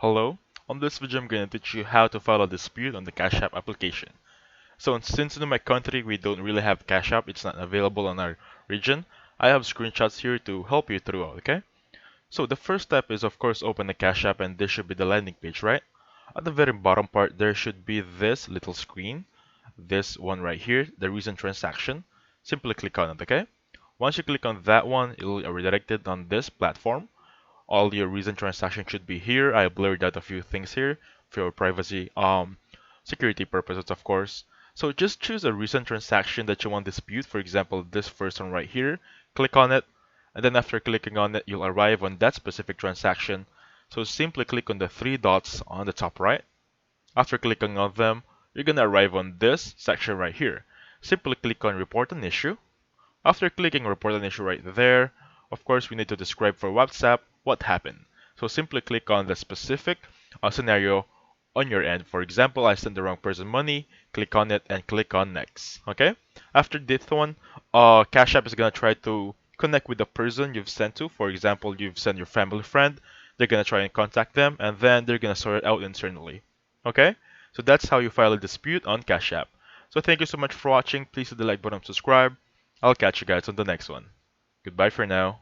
Hello, on this video I'm going to teach you how to file a dispute on the Cash App application. So since in my country we don't really have Cash App, it's not available on our region, I have screenshots here to help you throughout, okay? So the first step is of course open the Cash App and this should be the landing page, right? At the very bottom part there should be this little screen, this one right here, the recent transaction. Simply click on it, okay? Once you click on that one, it will redirect it on this platform. All your recent transactions should be here. I blurred out a few things here for your privacy, security purposes, of course. So just choose a recent transaction that you want to dispute. For example, this first one right here. Click on it, and then after clicking on it, you'll arrive on that specific transaction. So simply click on the three dots on the top right. After clicking on them, you're gonna arrive on this section right here. Simply click on Report an Issue. After clicking Report an Issue right there, of course, we need to describe for WhatsApp what happened. So simply click on the specific scenario on your end. For example, I sent the wrong person money, click on it and click on Next. Okay? After this one, Cash App is going to try to connect with the person you've sent to. For example, you've sent your family friend, they're going to try and contact them, and then they're going to sort it out internally. Okay? So that's how you file a dispute on Cash App. So thank you so much for watching. Please hit the like button and subscribe. I'll catch you guys on the next one. Goodbye for now.